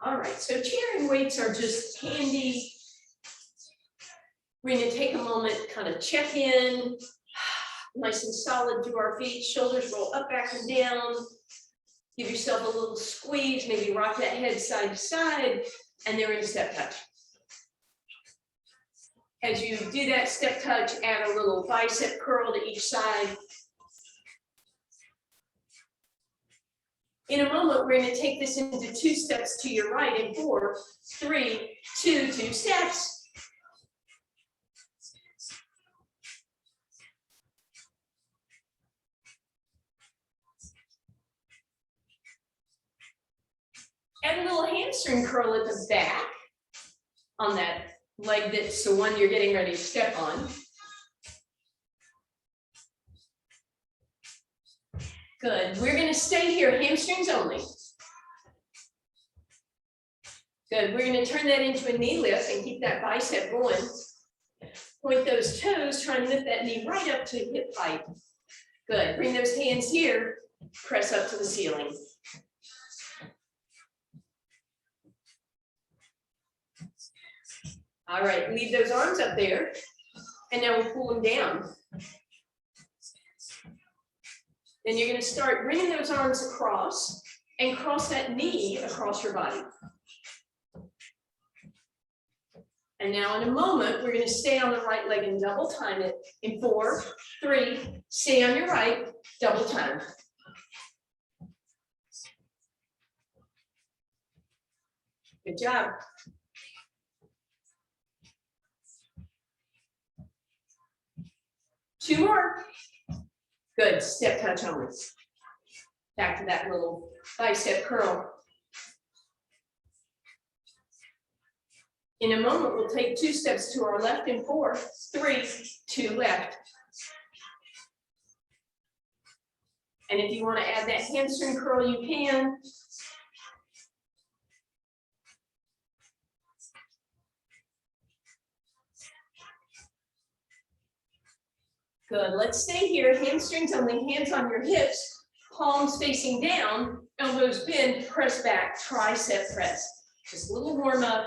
All right, so chairing weights are just handy. We're going to take a moment, kind of check in, nice and solid through our feet, shoulders roll up, back, and down. Give yourself a little squeeze, maybe rock that head side to side, and then we're going to step touch. As you do that step touch, add a little bicep curl to each side. In a moment, we're going to take this into 2 steps to your right in 4, 3, 2, 2 steps. Add a little hamstring curl at the back on that leg that's the one you're getting ready to step on. Good. We're going to stay here, hamstrings only. Good. We're going to turn that into a knee lift and keep that bicep going. Point those toes, try and lift that knee right up to hip height. Good. Bring those hands here, press up to the ceiling. All right, leave those arms up there, and now we'll pull them down. Then you're going to start bringing those arms across and cross that knee across your body. And now in a moment, we're going to stay on the right leg and double time it in 4, 3, stay on your right, double time. Good job. Two more. Good, step touch only. Back to that little bicep curl. In a moment, we'll take 2 steps to our left in 4, 3, 2 left. And if you want to add that hamstring curl, you can. Good, let's stay here, hamstrings only, hands on your hips, palms facing down, elbows bend, press back, tricep press. Just a little warm up.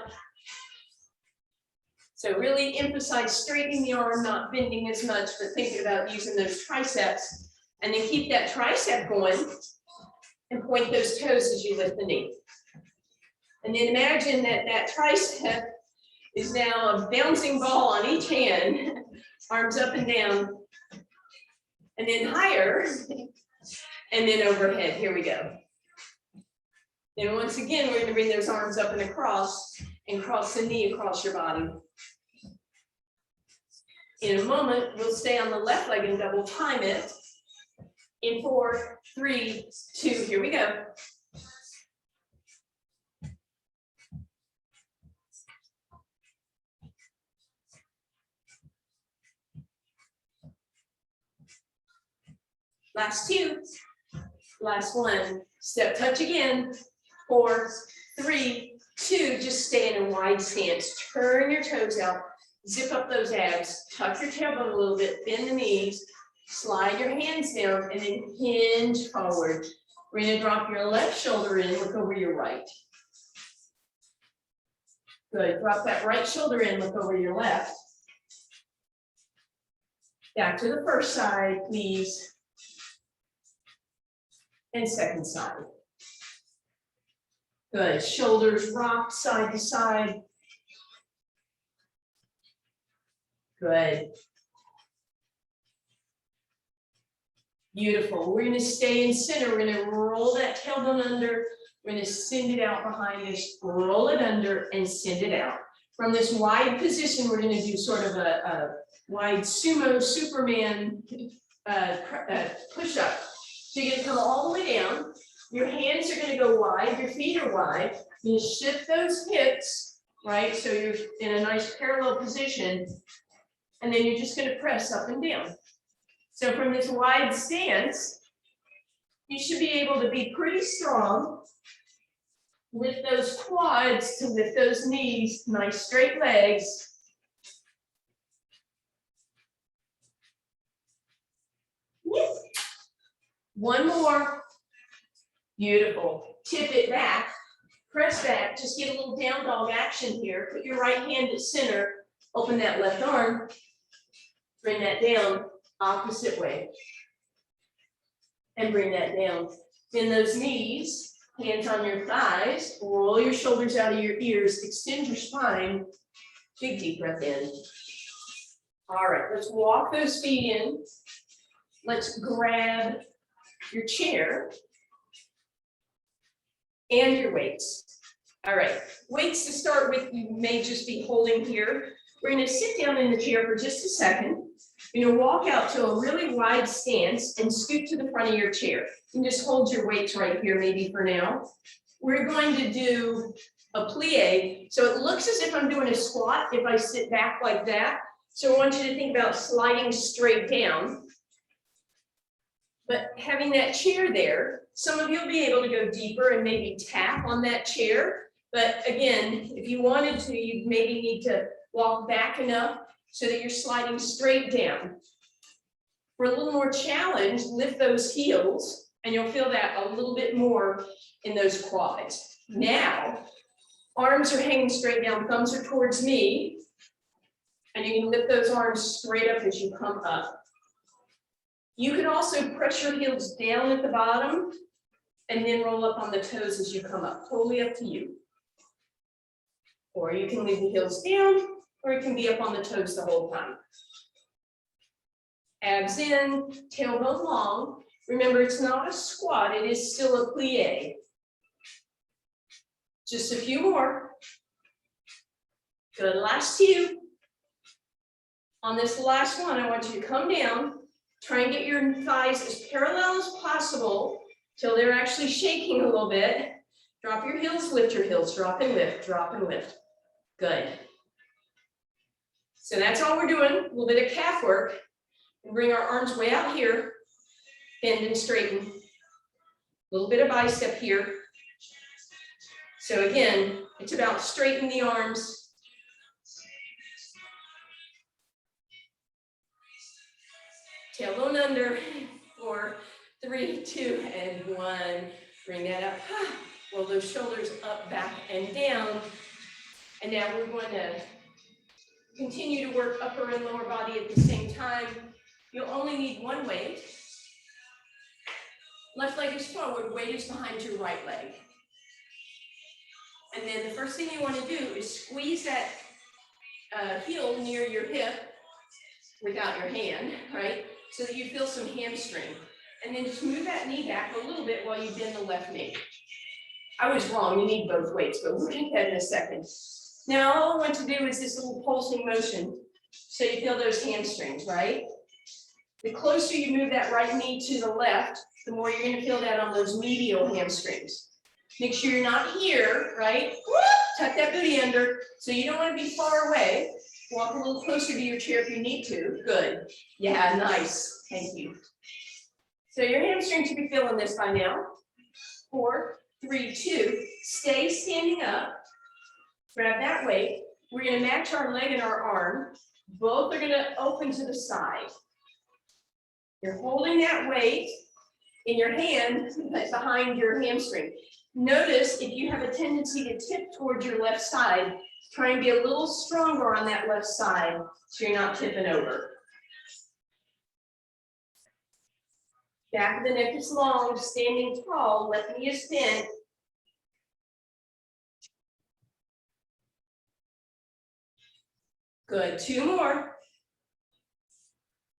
So really emphasize straightening the arm, not bending as much, but thinking about using those triceps. And then keep that tricep going and point those toes as you lift the knee. And then imagine that that tricep is now a bouncing ball on each hand, arms up and down. And then higher, and then overhead. Here we go. Then once again, we're going to bring those arms up and across, and cross the knee across your body. In a moment, we'll stay on the left leg and double time it. In 4, 3, 2, here we go. Last 2, last 1, step touch again, 4, 3, 2, just stay in a wide stance, turn your toes out, zip up those abs, tuck your tailbone a little bit, bend the knees, slide your hands down, and then hinge forward. We're going to drop your left shoulder in, look over your right. Good, drop that right shoulder in, look over your left. Back to the first side, please. And second side. Good, shoulders rock side to side. Good. Beautiful. We're going to stay in center. We're going to roll that tailbone under. We're going to send it out behind us, roll it under and send it out. From this wide position, we're going to do sort of a wide sumo Superman push-up. So you're going to come all the way down. Your hands are going to go wide. Your feet are wide. You shift those hips, right? So you're in a nice parallel position. And then you're just going to press up and down. So from this wide stance, you should be able to be pretty strong. Lift those quads to lift those knees, nice straight legs. One more. Beautiful. Tip it back. Press back, just get a little down dog action here. Put your right hand at center, open that left arm, bring that down, opposite way. And bring that down. Bend those knees, hands on your thighs, roll your shoulders out of your ears, extend your spine. Big deep breath in. All right, let's walk those feet in. Let's grab your chair and your weights. All right, weights to start with, you may just be holding here. We're going to sit down in the chair for just a second. You're going to walk out to a really wide stance and scoot to the front of your chair. You can just hold your weights right here maybe for now. We're going to do a plie. So it looks as if I'm doing a squat if I sit back like that. So I want you to think about sliding straight down. But having that chair there, some of you will be able to go deeper and maybe tap on that chair. But again, if you wanted to, you maybe need to walk back enough so that you're sliding straight down. For a little more challenge, lift those heels and you'll feel that a little bit more in those quads. Now, arms are hanging straight down, thumbs are towards me, and you can lift those arms straight up as you come up. You can also press your heels down at the bottom and then roll up on the toes as you come up, totally up to you. Or you can leave the heels down, or it can be up on the toes the whole time. Abs in, tailbone long. Remember, it's not a squat, it is still a plie. Just a few more. Good, last few. On this last one, I want you to come down, try and get your thighs as parallel as possible till they're actually shaking a little bit. Drop your heels, lift your heels, drop and lift, drop and lift. Good. So that's all we're doing, a little bit of calf work. And bring our arms way out here, bend and straighten. A little bit of bicep here. So again, it's about straightening the arms. Tailbone under, 4, 3, 2, and 1. Bring that up. Roll those shoulders up, back, and down. And now we're going to continue to work upper and lower body at the same time. You'll only need one weight. Left leg is forward, weight is behind your right leg. And then the first thing you want to do is squeeze that heel near your hip without your hand, right? So that you feel some hamstring. And then just move that knee back a little bit while you bend the left knee. I was wrong, you need both weights, but we'll get that in a second. Now, all I want to do is this little pulsing motion so you feel those hamstrings, right? The closer you move that right knee to the left, the more you're going to feel that on those medial hamstrings. Make sure you're not here, right? Tuck that booty under. So you don't want to be far away. Walk a little closer to your chair if you need to. Good. Yeah, nice. Thank you. So your hamstring should be feeling this by now. 4, 3, 2. Stay standing up. Grab that weight. We're going to match our leg and our arm. Both are going to open to the side. You're holding that weight in your hand behind your hamstring. Notice if you have a tendency to tip towards your left side, try and be a little stronger on that left side so you're not tipping over. Back of the neck is long, standing tall, left knee is bent. Good, 2 more.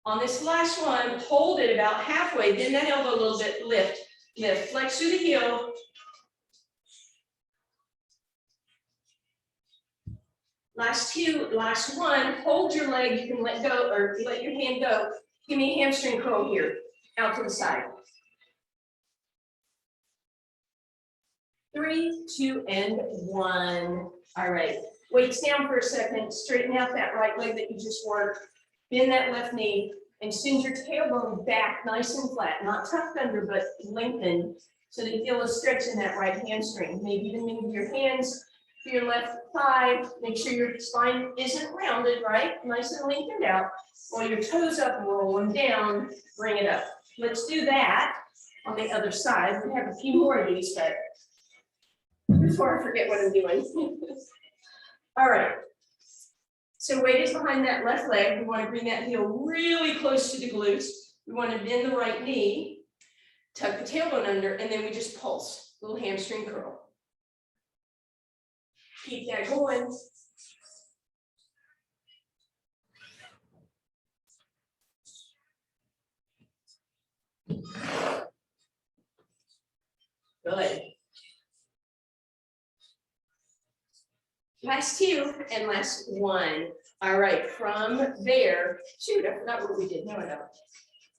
On this last one, hold it about halfway, bend that elbow a little bit, lift, lift, flex through the heel. Last 2, last one, hold your leg, you can let go or let your hand go. Give me a hamstring curl here, out to the side. 3, 2, and 1. All right, weights down for a second, straighten out that right leg that you just worked. Bend that left knee and send your tailbone back nice and flat, not tucked under, but lengthened so that you feel a stretch in that right hamstring. Maybe even move your hands to your left thigh. Make sure your spine isn't rounded, right? Nice and lengthened out. While your toes up, roll them down, bring it up. Let's do that on the other side. We have a few more of these, but before I forget what I'm doing. All right. So weight is behind that left leg. We want to bring that heel really close to the glutes. We want to bend the right knee, tuck the tailbone under, and then we just pulse. Little hamstring curl. Keep that going. Good. Last two and last one. All right, from there, shoot, I forgot what we did. No, I don't.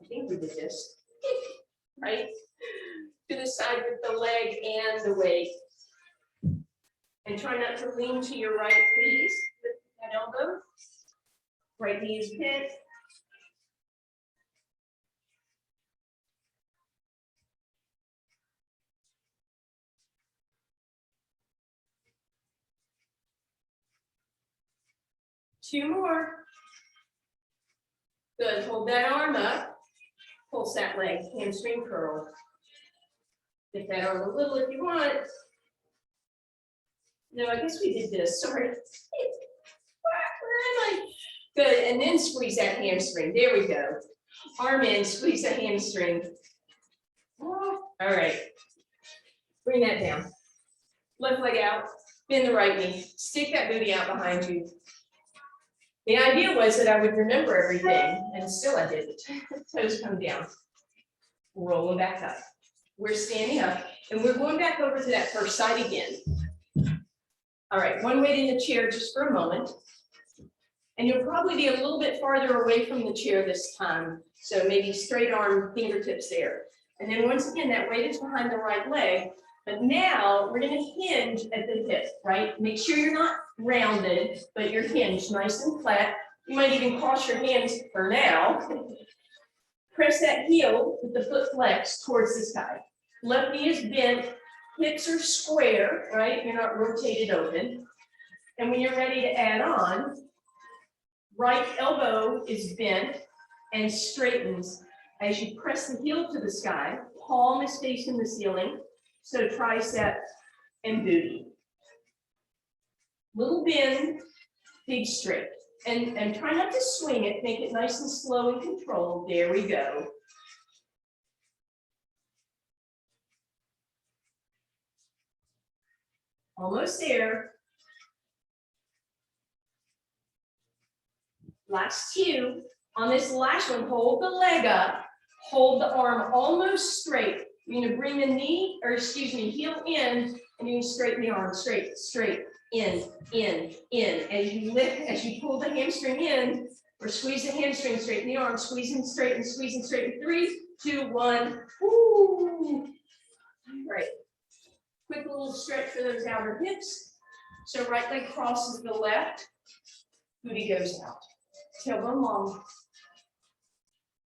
I think we did this, right? To the side with the leg and the weight. And try not to lean to your right, please, with that elbow. Right knee is bent. Two more. Good, hold that arm up. Pulse that leg, hamstring curl. Lift that arm a little if you want. No, I guess we did this, sorry. Where am I? Good, and then squeeze that hamstring, there we go. Arm in, squeeze the hamstring. All right, bring that down. Left leg out, bend the right knee, stick that booty out behind you. The idea was that I would remember everything, and still I didn't. Toes come down. Roll them back up. We're standing up, and we're going back over to that first side again. All right, one weight in the chair just for a moment. And you'll probably be a little bit farther away from the chair this time. So maybe straight arm, fingertips there. And then once again, that weight is behind the right leg. But now we're going to hinge at the hip, right? Make sure you're not rounded, but you're hinged nice and flat. You might even cross your hands for now. Press that heel with the foot flexed towards the sky. Left knee is bent, hips are square, right? You're not rotated open. And when you're ready to add on, right elbow is bent and straightens as you press the heel to the sky. Palm is facing the ceiling. So tricep and booty. Little bend, big straight. And try not to swing it, make it nice and slow and controlled. There we go. Almost there. Last two. On this last one, hold the leg up, hold the arm almost straight. You're going to bring the knee, or excuse me, heel in, and you straighten the arm, straight, in. As you lift, as you pull the hamstring in, or squeeze the hamstring, straighten the arm, squeeze and straighten, squeeze and straighten. 3, 2, 1. Woo! Right. Quick little stretch for those outer hips. So right leg crosses the left, booty goes out. Tailbone long.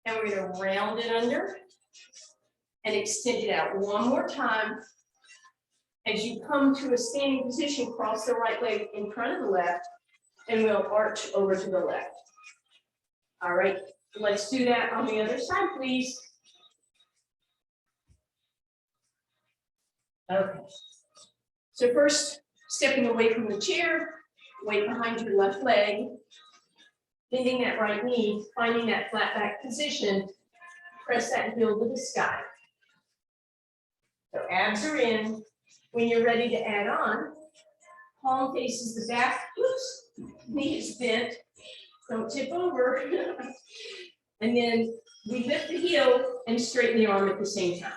And we're going to round it under and extend it out one more time. As you come to a standing position, cross the right leg in front of the left, and we'll arch over to the left. All right, let's do that on the other side, please. Okay. So first, stepping away from the chair, weight behind your left leg, bending that right knee, finding that flat back position, press that heel to the sky. So abs are in. When you're ready to add on, palm faces the back, oops, knee is bent, don't tip over. And then we lift the heel and straighten the arm at the same time.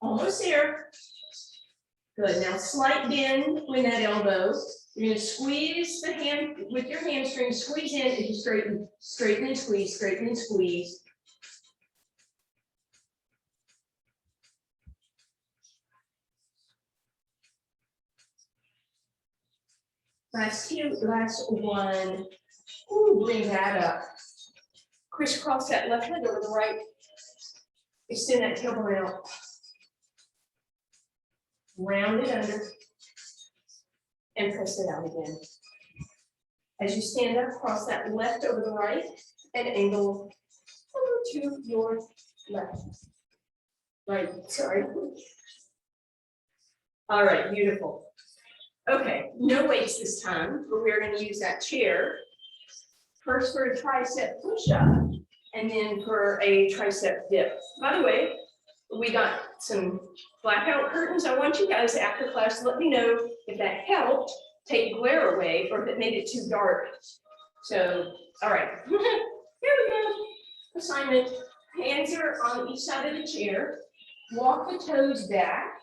Almost there. Good, now slight bend in that elbow. You're going to squeeze the hand with your hamstring, squeeze in as you straighten and squeeze, straighten and squeeze. Last two, last one. Ooh, bring that up. Crisscross that left leg over the right. Extend that tailbone out. Round it under. And press it out again. As you stand up, cross that left over the right and angle over to your left. Right, sorry. All right, beautiful. Okay, no weights this time, but we're going to use that chair. First for a tricep push-up, and then for a tricep dip. By the way, we got some blackout curtains. I want you guys after class to let me know if that helped take glare away or if it made it too dark. So, all right, here we go. Assignment, hands are on each side of the chair. Walk the toes back.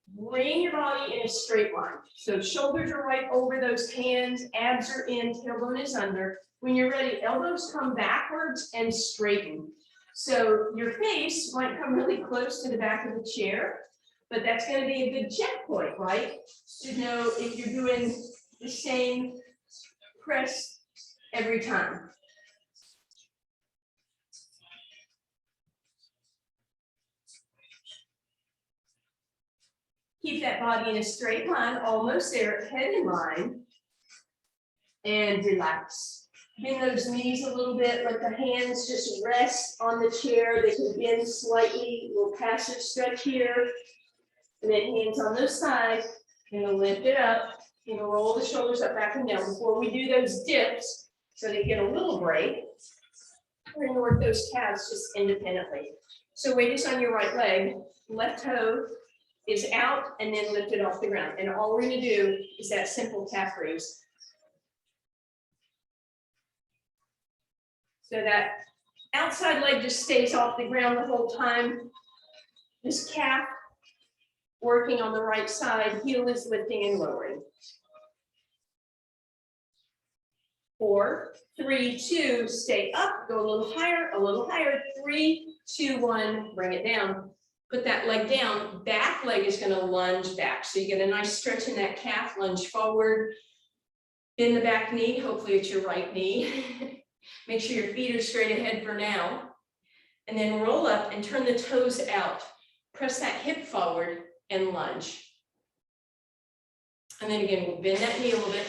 Bring your body in a straight line. So shoulders are right over those hands, abs are in, tailbone is under. When you're ready, elbows come backwards and straighten. So your face might come really close to the back of the chair, but that's going to be a good checkpoint, right? To know if you're doing the same press every time. Keep that body in a straight line, almost there, head in line, and relax. Bend those knees a little bit, let the hands just rest on the chair. They can bend slightly, a little passive stretch here. And then hands on those sides, and lift it up, and roll the shoulders up, back and down. Before we do those dips, so they get a little break, we're gonna work those calves just independently. So weight is on your right leg, left toe is out, and then lift it off the ground. And all we're gonna do is that simple calf raise. So that outside leg just stays off the ground the whole time. This calf working on the right side, heel is lifting and lowering. 4, 3, 2, stay up, go a little higher, 3, 2, 1, bring it down. Put that leg down, back leg is gonna lunge back. So you get a nice stretch in that calf, lunge forward. Bend the back knee, hopefully it's your right knee. Make sure your feet are straight ahead for now. And then roll up and turn the toes out. Press that hip forward and lunge. And then again, we'll bend that knee a little bit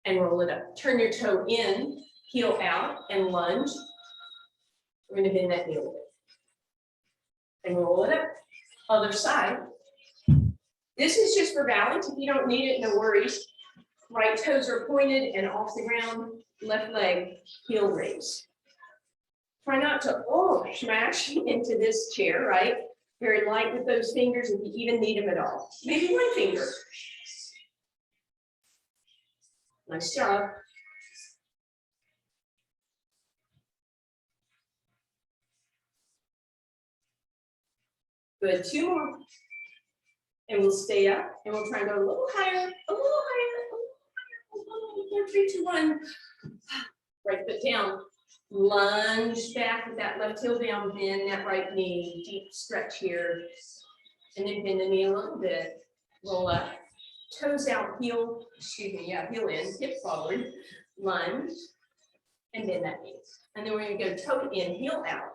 and roll it up. Turn your toe in, heel out, and lunge. We're gonna bend that knee a little bit. And roll it up. Other side. This is just for balance. If you don't need it, no worries. Right toes are pointed and off the ground. Left leg, heel raise. Try not to smash into this chair, right? Very light with those fingers if you even need them at all. Maybe one finger. Nice job. Good, 2 more. And we'll stay up and we'll try to go a little higher, a little higher, a little higher. 4, 3, 2, 1. Right foot down. Lunge back with that left heel down, bend that right knee, deep stretch here. And then bend the knee a little bit. Roll up. Toes out, heel in, hip forward, lunge, and bend that knee. And then we're going to go toe in, heel out,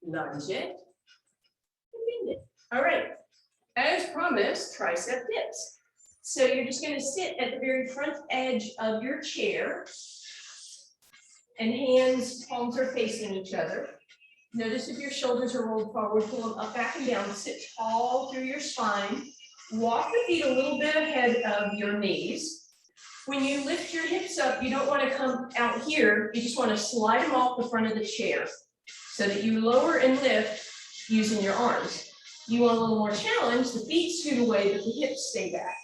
lunge it, and bend it. All right. As promised, tricep dips. So you're just going to sit at the very front edge of your chair, and hands, palms are facing each other. Notice if your shoulders are rolled forward, pull them up, back, and down. Sit tall through your spine. Walk the feet a little bit ahead of your knees. When you lift your hips up, you don't want to come out here. You just want to slide them off the front of the chair so that you lower and lift using your arms. You want a little more challenge, the feet scoot away, but the hips stay back.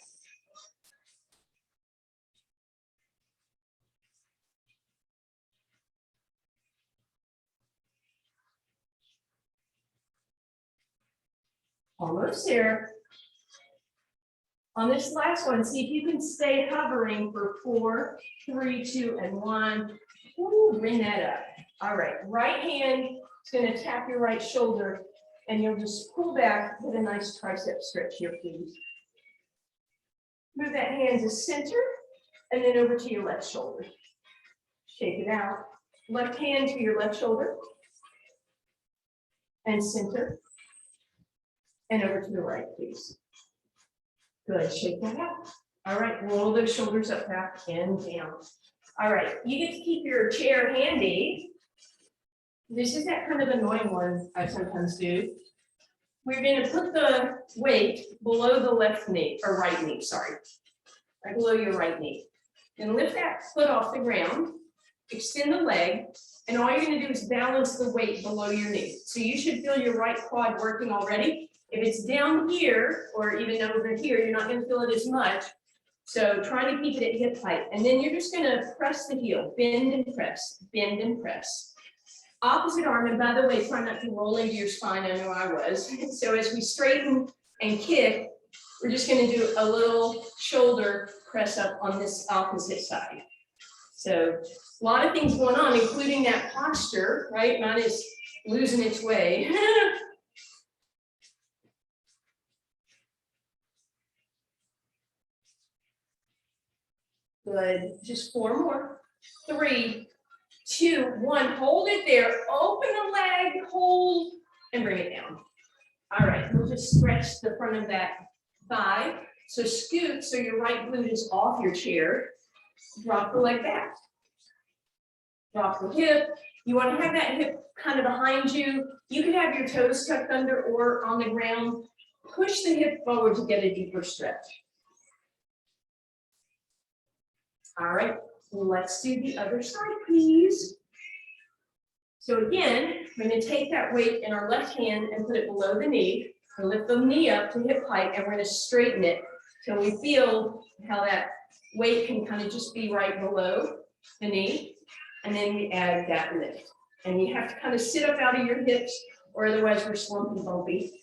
Almost there. On this last one, see if you can stay hovering for 4, 3, 2, and 1. Ooh, bring that up. All right, right hand is going to tap your right shoulder, and you'll just pull back with a nice tricep stretch here, please. Move that hand to center, and then over to your left shoulder. Shake it out. Left hand to your left shoulder, and center, and over to the right, please. Good, shake that out. All right, roll those shoulders up, back, and down. All right, you get to keep your chair handy. This is that kind of annoying one I sometimes do. We're going to put the weight below the left knee, or right knee, sorry. Right below your right knee. Then lift that foot off the ground, extend the leg, and all you're going to do is balance the weight below your knee. So you should feel your right quad working already. If it's down here, or even over here, you're not going to feel it as much. So try to keep it at hip height. And then you're just going to press the heel, bend and press, bend and press. Opposite arm, and by the way, try not to roll into your spine. I know I was. So as we straighten and kick, we're just going to do a little shoulder press up on this opposite side. So a lot of things going on, including that posture, right? Mine is losing its way. Good. Just 4 more. 3, 2, 1. Hold it there. Open the leg, hold, and bring it down. All right. We'll just stretch the front of that thigh. So scoot so your right glute is off your chair. Drop the leg back. Drop the hip. You want to have that hip kind of behind you. You can have your toes tucked under or on the ground. Push the hip forward to get a deeper stretch. All right, let's do the other side, please. So again, we're going to take that weight in our left hand and put it below the knee. We'll lift the knee up to hip height, and we're going to straighten it till we feel how that weight can kind of just be right below the knee. And then we add that lift. And you have to kind of sit up out of your hips, or otherwise we're slumpy bumpy.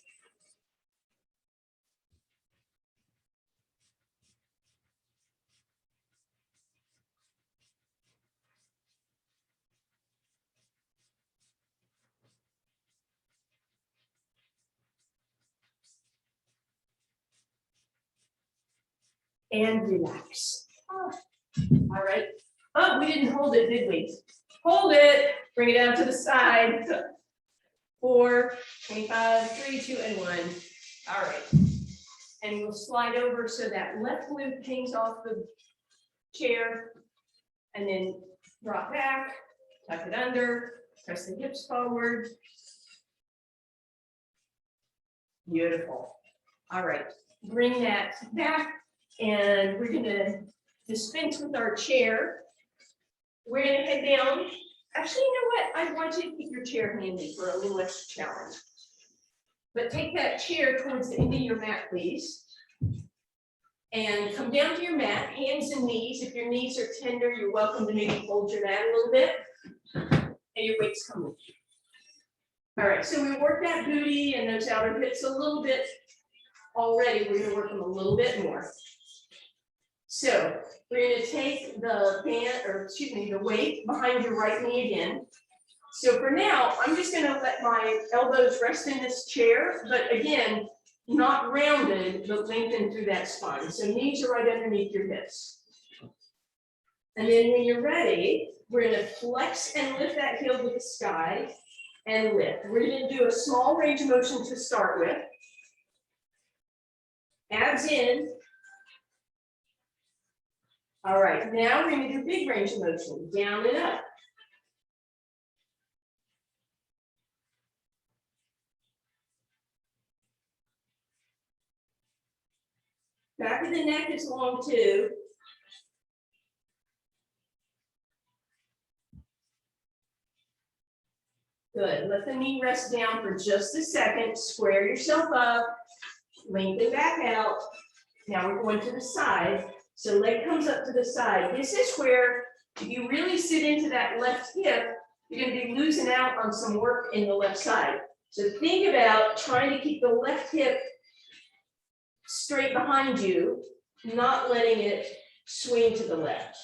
And relax. All right. Oh, we didn't hold it, did we? Hold it. Bring it down to the side. 4, 25, 3, 2, and 1. All right. And we'll slide over so that left glute hangs off the chair. And then drop back, tuck it under, press the hips forward. Beautiful. All right. Bring that back. And we're going to dispense with our chair. We're going to head down. Actually, you know what? I want you to keep your chair handy for a little extra challenge. But take that chair towards the end of your mat, please. And come down to your mat, hands and knees. If your knees are tender, you're welcome to maybe fold your mat a little bit. And your weights come with you. All right, so we work that booty and those outer hips a little bit already. We're going to work them a little bit more. So we're going to take the the weight behind your right knee again. So for now, I'm just going to let my elbows rest in this chair, but again, not rounded, but lengthened through that spine. So knees are right underneath your hips. And then when you're ready, we're going to flex and lift that heel to the sky and lift. We're going to do a small range of motion to start with. Abs in. All right, now we're going to do big range of motion, down and up. Back of the neck is long too. Good, let the knee rest down for just a second, square yourself up, lengthen back out. Now we're going to the side. So leg comes up to the side. This is where if you really sit into that left hip, you're going to be losing out on some work in the left side. So think about trying to keep the left hip straight behind you, not letting it swing to the left.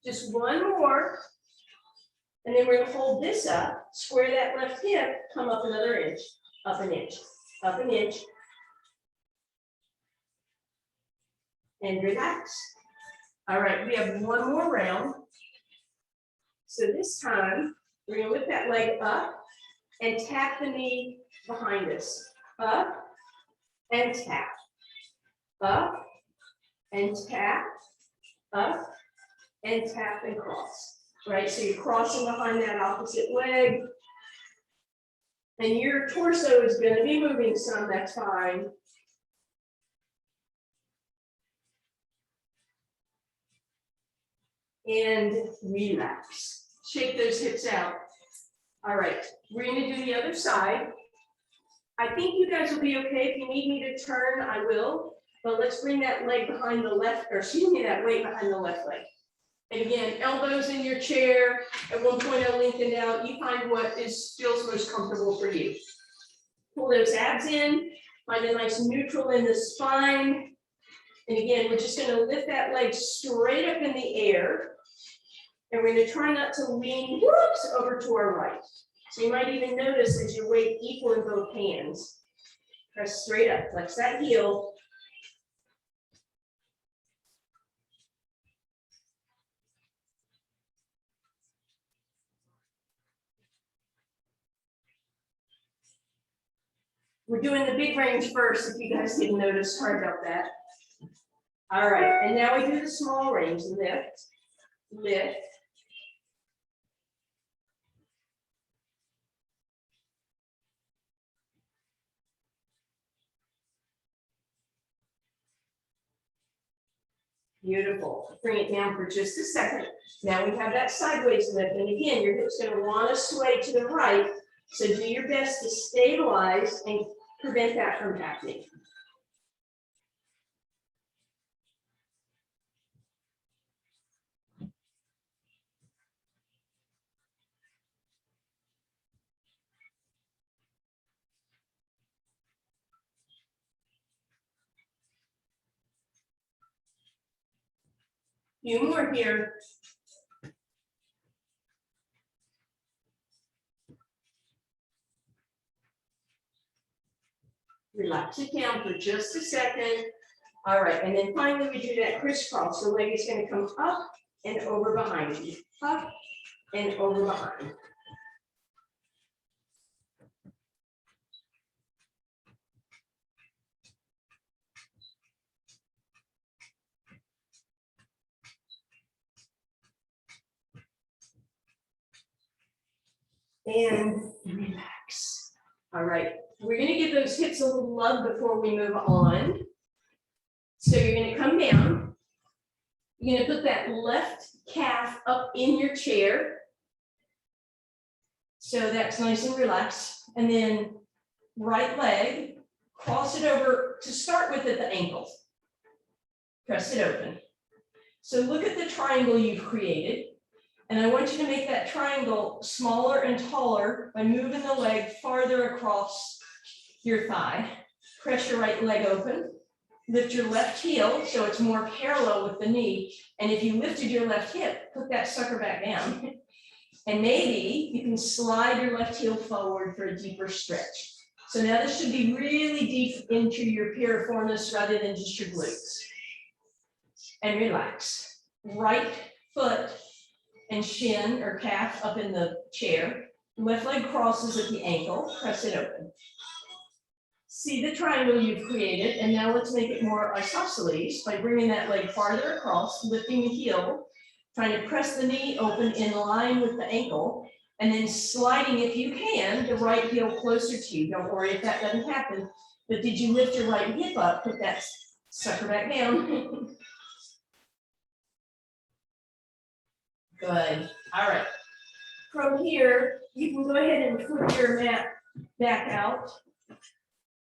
Just one more. And then we're going to hold this up, square that left hip, come up another inch, up an inch, up an inch. And relax. All right, we have one more round. So this time, we're gonna lift that leg up and tap the knee behind us. Up and tap. Up and tap. Up and tap and cross. Right, so you're crossing behind that opposite leg. And your torso is gonna be moving some, that's fine. And relax. Shake those hips out. All right, we're gonna do the other side. I think you guys will be okay. If you need me to turn, I will. But let's bring that leg behind the left, or excuse me, that weight behind the left leg. And again, elbows in your chair. At one point I lengthened out. You find what feels most comfortable for you. Pull those abs in. Find a nice neutral in the spine. And again, we're just gonna lift that leg straight up in the air. And we're gonna try not to lean, whoops, over to our right. So you might even notice as your weight equal in both hands. Press straight up, flex that heel. We're doing the big range first, if you guys didn't notice, sorry about that. All right, and now we do the small range, lift, lift. Beautiful. Bring it down for just a second. Now we have that sideways lift. And again, your hip's going to want to sway to the right. So do your best to stabilize and prevent that from happening. Few more here. Relax it down for just a second. All right, and then finally we do that crisscross. The leg is going to come up and over behind you. Up and over behind. And relax. All right, we're going to give those hips a little love before we move on. So you're going to come down. You're going to put that left calf up in your chair. So that's nice and relaxed. And then right leg, cross it over to start with at the ankles. Press it open. So look at the triangle you've created. And I want you to make that triangle smaller and taller by moving the leg farther across your thigh. Press your right leg open. Lift your left heel so it's more parallel with the knee. And if you lifted your left hip, put that sucker back down. And maybe you can slide your left heel forward for a deeper stretch. So now this should be really deep into your piriformis rather than just your glutes. And relax. Right foot and shin or calf up in the chair. Left leg crosses at the ankle. Press it open. See the triangle you've created, and now let's make it more isosceles by bringing that leg farther across, lifting the heel, trying to press the knee open in line with the ankle, and then sliding, if you can, the right heel closer to you. Don't worry if that doesn't happen, but did you lift your right hip up? Put that sucker back down. Good. All right. From here, you can go ahead and flip your mat back out.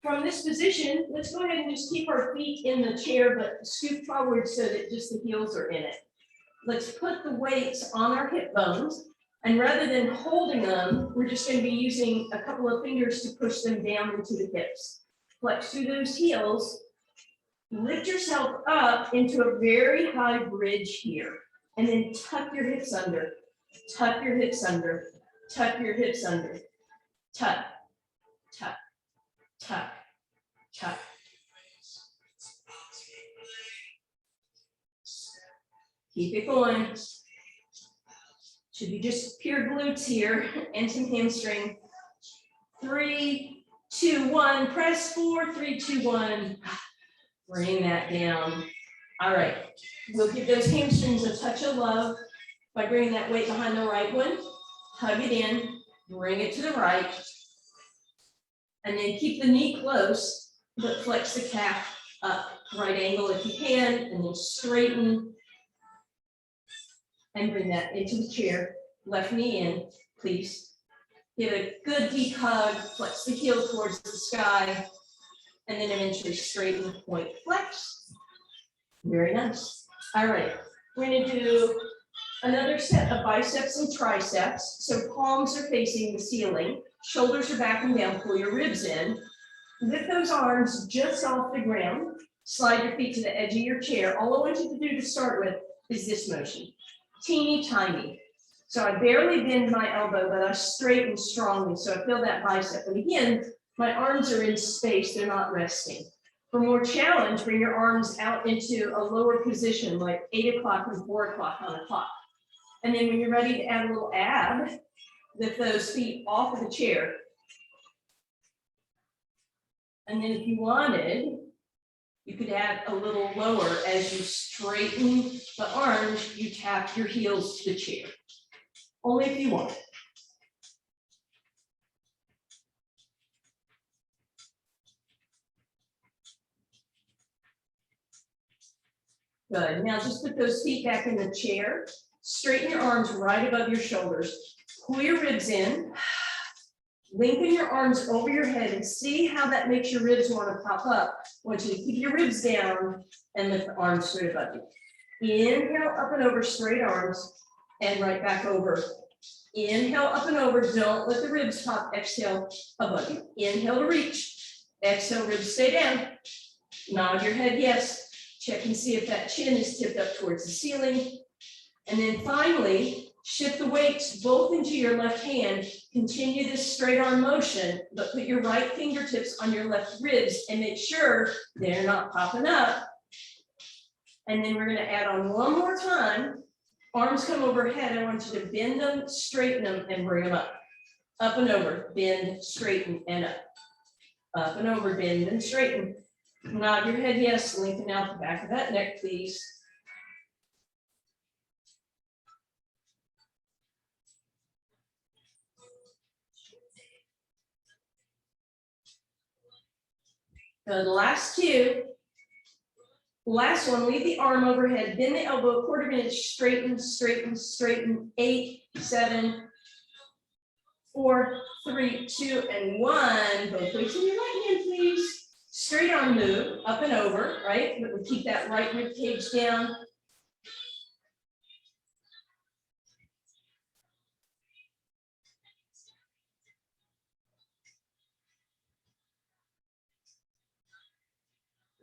From this position, let's go ahead and just keep our feet in the chair, but scoop forward so that just the heels are in it. Let's put the weights on our hip bones, and rather than holding them, we're just going to be using a couple of fingers to push them down into the hips. Flex through those heels, lift yourself up into a very high bridge here, and then tuck your hips under, tuck your hips under, tuck your hips under, tuck, tuck, tuck, tuck. Keep it going. Should be just pure glutes here and some hamstring. 3, 2, 1, press 4, 3, 2, 1. Bring that down. All right, we'll give those hamstrings a touch of love by bringing that weight behind the right one. Hug it in, bring it to the right. And then keep the knee close, but flex the calf up, right angle if you can, and then straighten. And bring that into the chair. Left knee in, please. Give a good deep hug, flex the heel towards the sky, and then eventually straighten, point, flex. Very nice. All right, we're going to do another set of biceps and triceps. So palms are facing the ceiling, shoulders are back and down, pull your ribs in. Lift those arms just off the ground, slide your feet to the edge of your chair. All I want you to do to start with is this motion, teeny tiny. So I barely bend my elbow, but I straighten strongly, so I feel that bicep. And again, my arms are in space, they're not resting. For more challenge, bring your arms out into a lower position, like 8 o'clock and 4 o'clock on a clock. And then when you're ready to add a little ab, lift those feet off of the chair. And then if you wanted, you could add a little lower. As you straighten the arms, you tap your heels to the chair. Only if you want. Good. Now just put those feet back in the chair. Straighten your arms right above your shoulders. Pull your ribs in. Lengthen your arms over your head and see how that makes your ribs want to pop up. I want you to keep your ribs down and lift the arms straight above you. Inhale up and over, straight arms, and right back over. Inhale up and over, don't let the ribs pop. Exhale above you. Inhale to reach. Exhale, ribs stay down. Nod your head yes. Check and see if that chin is tipped up towards the ceiling. And then finally, shift the weights both into your left hand. Continue this straight arm motion, but put your right fingertips on your left ribs and make sure they're not popping up. And then we're going to add on one more time. Arms come overhead. I want you to bend them, straighten them, and bring them up. Up and over, bend, straighten, and up. Up and over, bend, and straighten. Nod your head yes, lengthen out the back of that neck, please. Good, last two. Last one, leave the arm overhead, bend the elbow, 1/4 inch, straighten, straighten, straighten. 8, 7, 4, 3, 2, and 1. Both weights in your right hand, please. Straight arm move, up and over, right? But we keep that right rib cage down.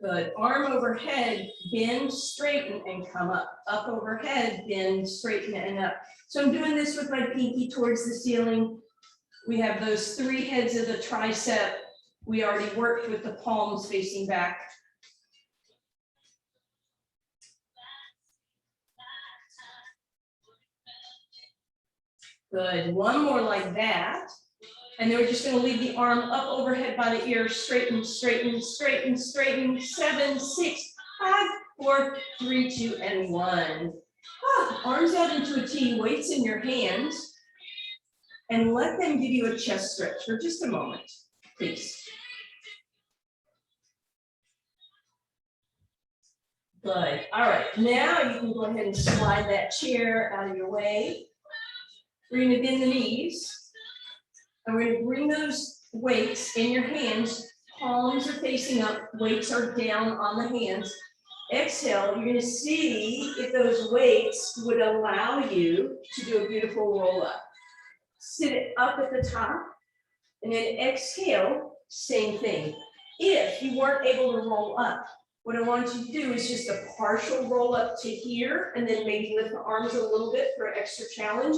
Good. Arm overhead, bend, straighten, and come up. Up overhead, bend, straighten, and up. So I'm doing this with my pinky towards the ceiling. We have those 3 heads of the tricep. We already worked with the palms facing back. Good. One more like that. And then we're just going to leave the arm up overhead by the ear. Straighten, straighten, straighten, straighten. 7, 6, 5, 4, 3, 2, and 1. Arms out into a T, weights in your hands. And let them give you a chest stretch for just a moment, please. Good. All right. Now you can go ahead and slide that chair out of your way. We're going to bend the knees. And we're going to bring those weights in your hands. Palms are facing up. Weights are down on the hands. Exhale. You're going to see if those weights would allow you to do a beautiful roll up. Sit it up at the top. And then exhale. Same thing. If you weren't able to roll up, what I want you to do is just a partial roll up to here, and then maybe lift the arms a little bit for extra challenge.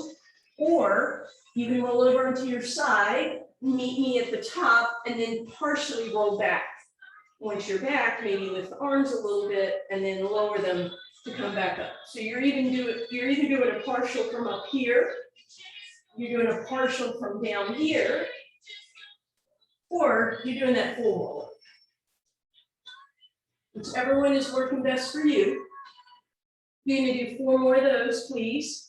Or you can roll over onto your side, meet me at the top, and then partially roll back. Once you're back, maybe lift the arms a little bit and then lower them to come back up. So you're either doing a partial from up here, you're doing a partial from down here, or you're doing that full roll. Whichever one is working best for you. You're going to do 4 more of those, please.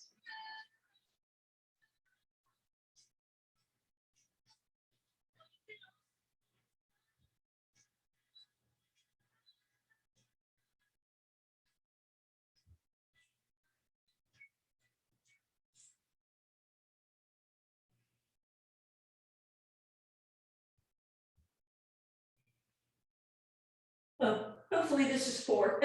Oh, hopefully this is 4.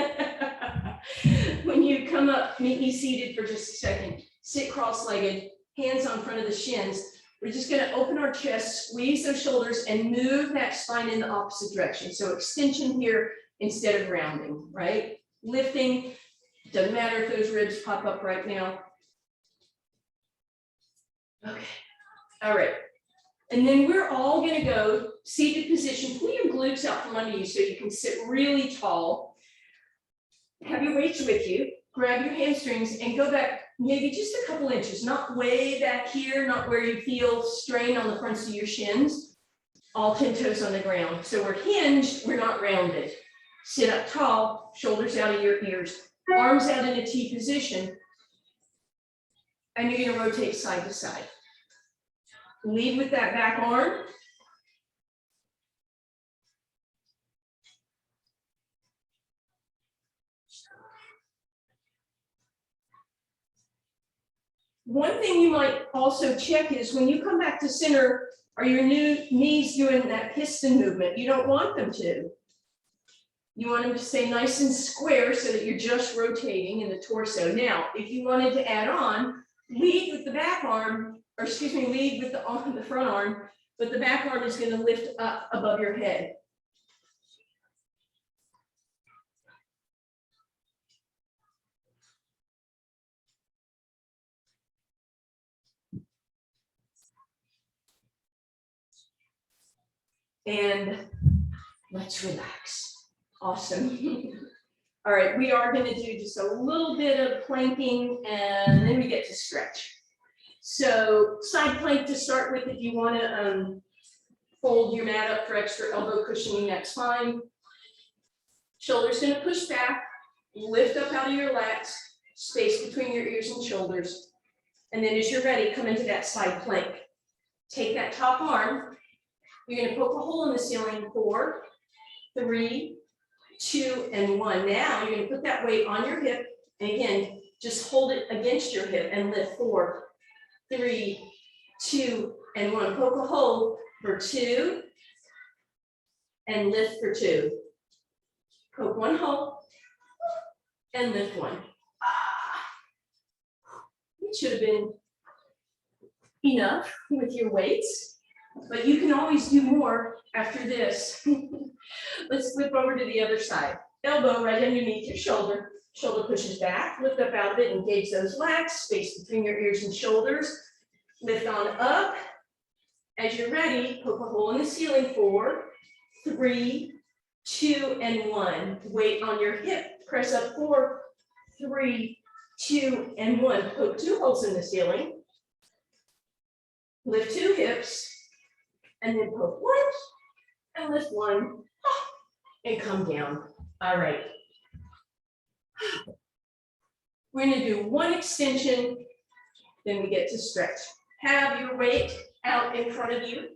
When you come up, meet me seated for just a second. Sit cross-legged, hands on front of the shins. We're just going to open our chest, squeeze those shoulders, and move that spine in the opposite direction. So extension here instead of rounding, right? Lifting, doesn't matter if those ribs pop up right now. Okay, all right. And then we're all going to go seated position. Pull your glutes out from under you so you can sit really tall. Have your weights with you. Grab your hamstrings and go back maybe just a couple inches, not way back here, not where you feel strain on the fronts of your shins. All 10 toes on the ground. So we're hinged, we're not rounded. Sit up tall, shoulders out of your ears, arms out in a T position. And you're going to rotate side to side. Lead with that back arm. One thing you might also check is when you come back to center, are your knees doing that piston movement? You don't want them to. You want them to stay nice and square so that you're just rotating in the torso. Now, if you wanted to add on, lead with the back arm, or excuse me, lead with the front arm, but the back arm is going to lift up above your head. And let's relax. Awesome. All right, we are going to do just a little bit of planking and then we get to stretch. So side plank to start with. If you want to fold your mat up for extra elbow cushioning, that's fine. Shoulders going to push back, lift up out of your lats, space between your ears and shoulders. And then as you're ready, come into that side plank. Take that top arm. You're going to poke a hole in the ceiling. 4, 3, 2, and 1. Now you're going to put that weight on your hip. And again, just hold it against your hip and lift. 4, 3, 2, and 1. Poke a hole for 2 and lift for 2. Poke 1 hole and lift 1. It should have been enough with your weights, but you can always do more after this. Let's flip over to the other side. Elbow right underneath your shoulder. Shoulder pushes back, lift up out of it, engage those lats, space between your ears and shoulders. Lift on up. As you're ready, poke a hole in the ceiling. 4, 3, 2, and 1. Weight on your hip. Press up. 4, 3, 2, and 1. Poke 2 holes in the ceiling. Lift 2 hips. And then poke 1 and lift 1 and come down. All right. We're going to do 1 extension, then we get to stretch. Have your weight out in front of you.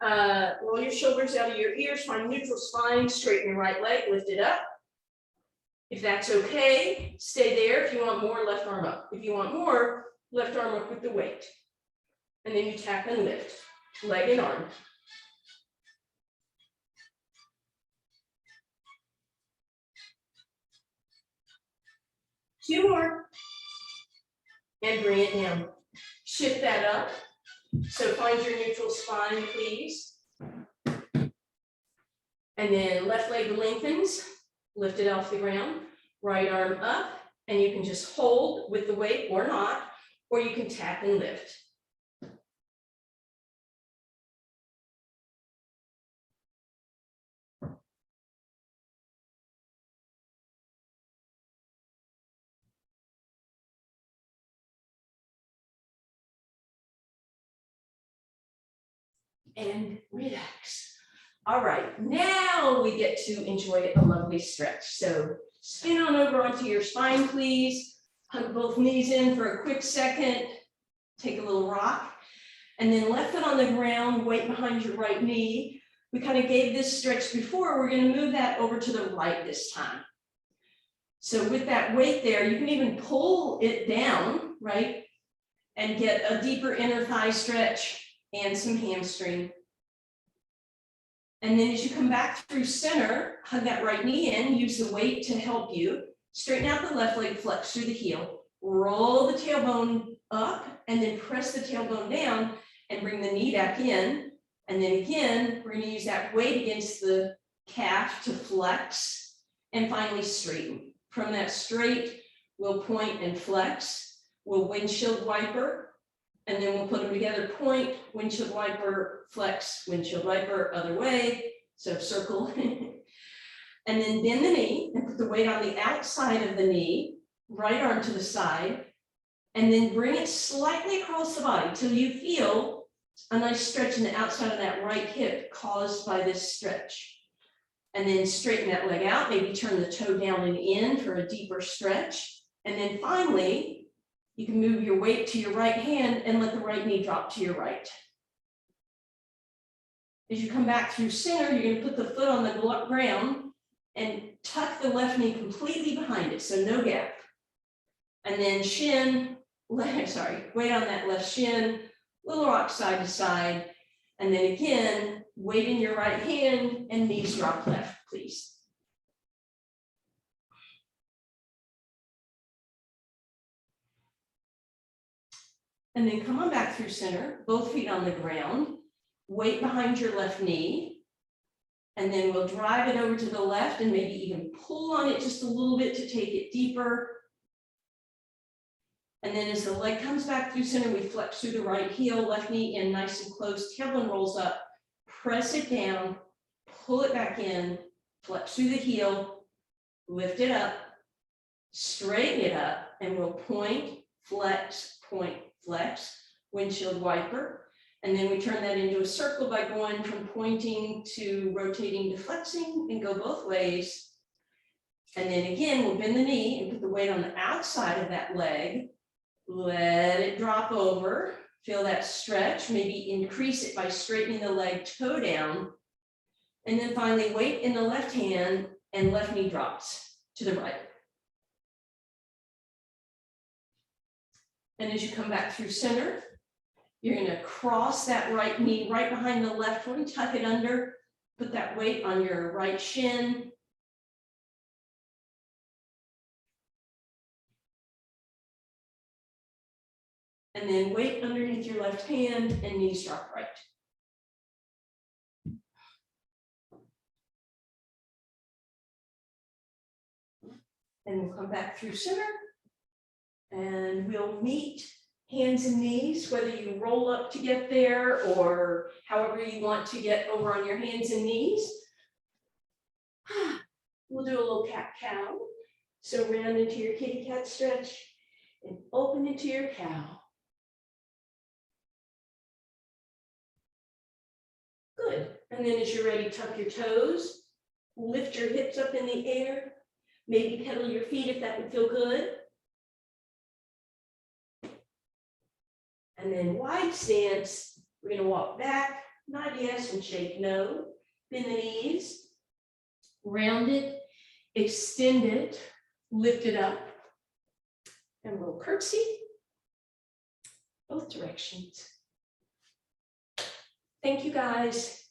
Roll your shoulders out of your ears, find neutral spine, straighten your right leg, lift it up. If that's okay, stay there. If you want more, left arm up. If you want more, left arm up with the weight. And then you tap and lift, leg and arm. Two more. And bring it down. Shift that up. So find your neutral spine, please. And then left leg lengthens, lift it off the ground. Right arm up, and you can just hold with the weight or not, or you can tap and lift. and relax. All right, now we get to enjoy a lovely stretch. So spin on over onto your spine, please. Hug both knees in for a quick second. Take a little rock. And then left foot on the ground, weight behind your right knee. We kind of gave this stretch before. We're going to move that over to the right this time. So with that weight there, you can even pull it down, right? And get a deeper inner thigh stretch and some hamstring. And then as you come back through center, hug that right knee in, use the weight to help you. Straighten out the left leg, flex through the heel. Roll the tailbone up and then press the tailbone down and bring the knee back in. And then again, we're going to use that weight against the calf to flex and finally straighten. From that straight, we'll point and flex. We'll windshield wiper, and then we'll put them together, point, windshield wiper, flex, windshield wiper, other way, so circle. And then bend the knee and put the weight on the outside of the knee, right arm to the side, and then bring it slightly across the body till you feel a nice stretch in the outside of that right hip caused by this stretch. And then straighten that leg out, maybe turn the toe down and in for a deeper stretch. And then finally, you can move your weight to your right hand and let the right knee drop to your right. As you come back through center, you're going to put the foot on the ground and tuck the left knee completely behind it, so no gap. And then weight on that left shin, little rock side to side. And then again, weight in your right hand and knees drop left, please. And then come on back through center, both feet on the ground, weight behind your left knee. And then we'll drive it over to the left and maybe even pull on it just a little bit to take it deeper. And then as the leg comes back through center, we flex through the right heel, left knee in nice and close, tailbone rolls up, press it down, pull it back in, flex through the heel, lift it up, straighten it up, and we'll point, flex, windshield wiper. And then we turn that into a circle by going from pointing to rotating to flexing and go both ways. And then again, we'll bend the knee and put the weight on the outside of that leg. Let it drop over, feel that stretch, maybe increase it by straightening the leg toe down. And then finally weight in the left hand and left knee drops to the right. And as you come back through center, you're going to cross that right knee right behind the left one, tuck it under, put that weight on your right shin. And then weight underneath your left hand and knees drop right. And we'll come back through center and we'll meet hands and knees, whether you roll up to get there or however you want to get over on your hands and knees. We'll do a little cat-cow. So round into your kitty cat stretch and open into your cow. Good. And then as you're ready, tuck your toes, lift your hips up in the air, maybe pedal your feet if that would feel good. And then wide stance, we're going to walk back, nod yes and shake no, bend the knees, round it, extend it, lift it up, and we'll curtsy both directions. Thank you guys.